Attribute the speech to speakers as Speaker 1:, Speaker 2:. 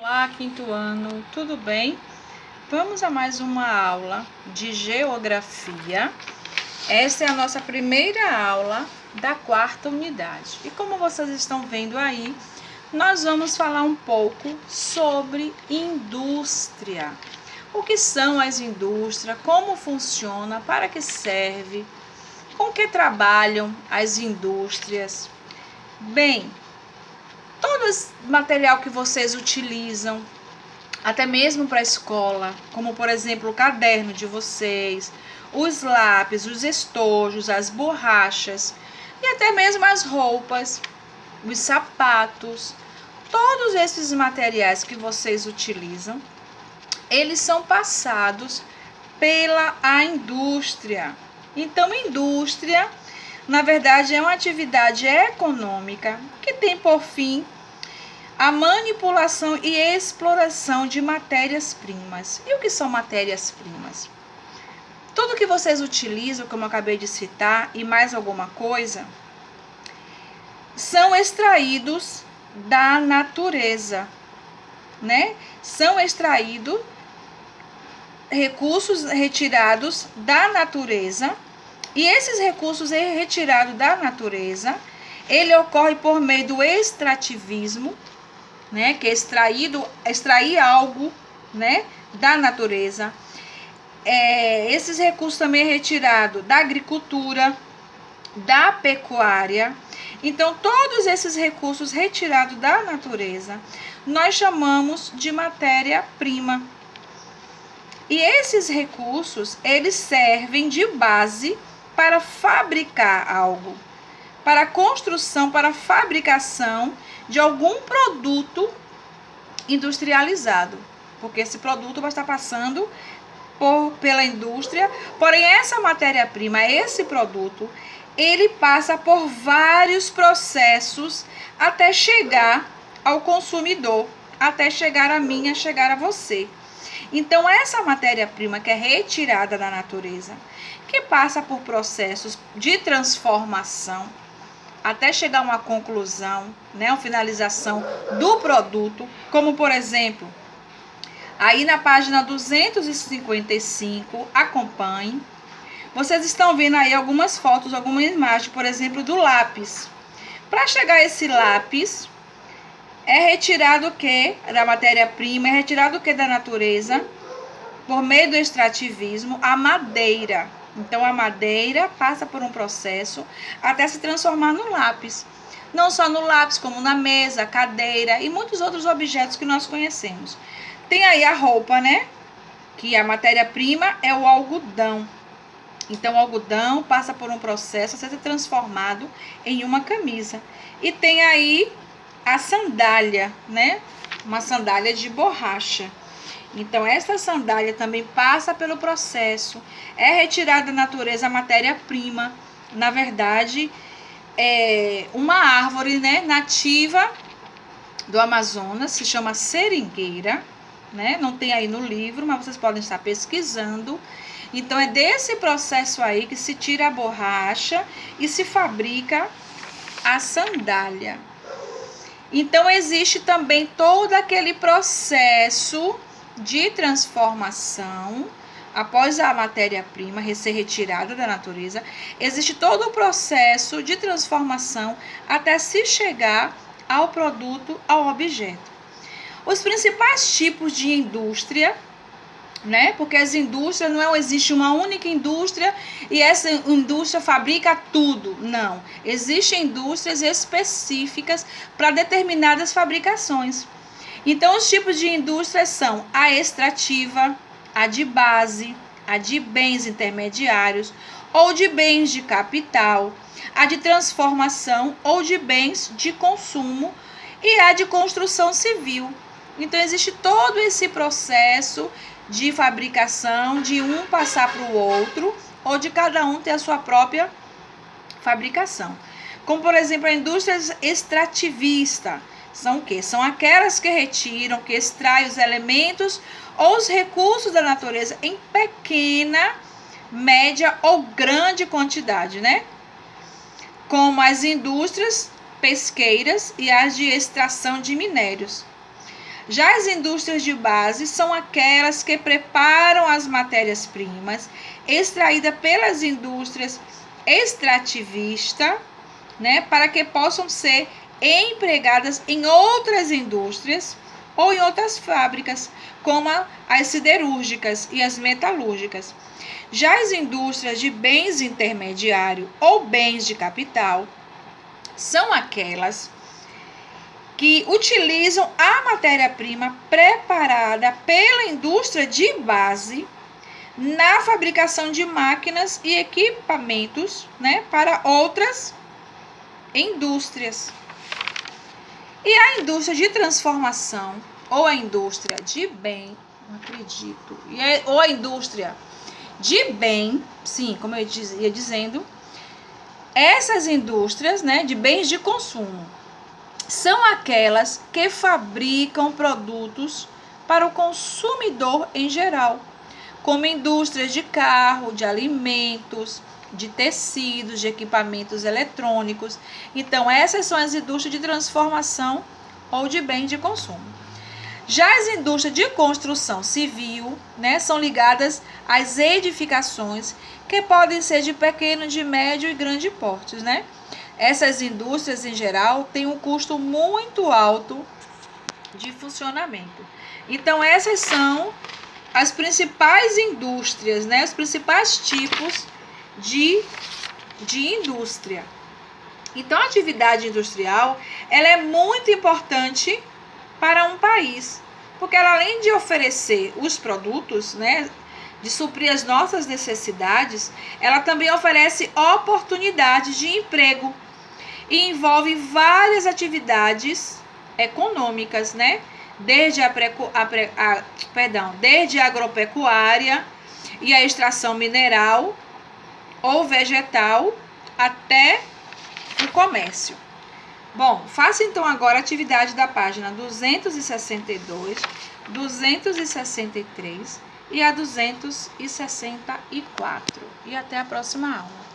Speaker 1: Olá, quinto ano, tudo bem? Vamos a mais uma aula de geografia. Essa é a nossa primeira aula da quarta unidade. E como vocês estão vendo aí, nós vamos falar um pouco sobre indústria. O que são as indústrias, como funciona, para que serve, com que trabalham as indústrias. Bem, todo esse material que vocês utilizam, até mesmo para a escola, como por exemplo o caderno de vocês, os lápis, os estojos, as borrachas e até mesmo as roupas, os sapatos, todos esses materiais que vocês utilizam, eles são passados pela indústria. Então, indústria, na verdade, é uma atividade econômica que tem por fim a manipulação e exploração de matérias-primas. E o que são matérias-primas? Tudo que vocês utilizam, como eu acabei de citar, e mais alguma coisa, são extraídos da natureza, né? São extraídos recursos retirados da natureza, e esses recursos retirados da natureza, ele ocorre por meio do extrativismo, né, que é extrair algo, né, da natureza. Esses recursos também é retirado da agricultura, da pecuária. Então, todos esses recursos retirados da natureza, nós chamamos de matéria-prima. E esses recursos, eles servem de base para fabricar algo, para a construção, para a fabricação de algum produto industrializado, porque esse produto vai estar passando pela indústria, porém essa matéria-prima, esse produto, ele passa por vários processos até chegar ao consumidor, até chegar a mim, a chegar a você. Então, essa matéria-prima que é retirada da natureza, que passa por processos de transformação, até chegar a uma conclusão, né, uma finalização do produto, como por exemplo, aí na página 255, acompanhe. Vocês estão vendo aí algumas fotos, alguma imagem, por exemplo, do lápis. Para chegar a esse lápis, é retirado o que da matéria-prima, é retirado o que da natureza, por meio do extrativismo, a madeira. Então, a madeira passa por um processo até se transformar no lápis. Não só no lápis, como na mesa, cadeira e muitos outros objetos que nós conhecemos. Tem aí a roupa, né? Que a matéria-prima é o algodão. Então, o algodão passa por um processo até ser transformado em uma camisa. E tem aí a sandália, né? Uma sandália de borracha. Então, essa sandália também passa pelo processo, é retirada da natureza a matéria-prima. Na verdade, é uma árvore, né, nativa do Amazonas, se chama seringueira, né? Não tem aí no livro, mas vocês podem estar pesquisando. Então, é desse processo aí que se tira a borracha e se fabrica a sandália. Então, existe também todo aquele processo de transformação após a matéria-prima ser retirada da natureza. Existe todo o processo de transformação até se chegar ao produto, ao objeto. Os principais tipos de indústria, né? Porque as indústrias não existe uma única indústria e essa indústria fabrica tudo. Não. Existem indústrias específicas para determinadas fabricações. Então, os tipos de indústrias são a extrativa, a de base, a de bens intermediários ou de bens de capital, a de transformação ou de bens de consumo e a de construção civil. Então, existe todo esse processo de fabricação, de um passar para o outro, ou de cada um ter a sua própria fabricação. Como, por exemplo, a indústria extrativista. São o quê? São aquelas que retiram, que extraem os elementos ou os recursos da natureza em pequena, média ou grande quantidade, né? Como as indústrias pesqueiras e as de extração de minérios. Já as indústrias de base são aquelas que preparam as matérias-primas extraídas pelas indústrias extrativistas, né, para que possam ser empregadas em outras indústrias ou em outras fábricas, como as siderúrgicas e as metalúrgicas. Já as indústrias de bens intermediários ou bens de capital são aquelas que utilizam a matéria-prima preparada pela indústria de base na fabricação de máquinas e equipamentos, né, para outras indústrias. E a indústria de transformação, ou a indústria de bem, não acredito, ou a indústria de bem, sim, como eu ia dizendo, essas indústrias, né, de bens de consumo, são aquelas que fabricam produtos para o consumidor em geral, como indústrias de carro, de alimentos, de tecidos, de equipamentos eletrônicos. Então, essas são as indústrias de transformação ou de bens de consumo. Já as indústrias de construção civil, né, são ligadas às edificações, que podem ser de pequeno, de médio e grande portes, né? Essas indústrias, em geral, têm um custo muito alto de funcionamento. Então, essas são as principais indústrias, né? Os principais tipos de indústria. Então, a atividade industrial, ela é muito importante para um país, porque ela, além de oferecer os produtos, né, de suprir as nossas necessidades, ela também oferece oportunidades de emprego e envolve várias atividades econômicas, né? Desde desde a agropecuária e a extração mineral ou vegetal até o comércio. Bom, faça então agora a atividade da página 262, 263 e a 264. E até a próxima aula.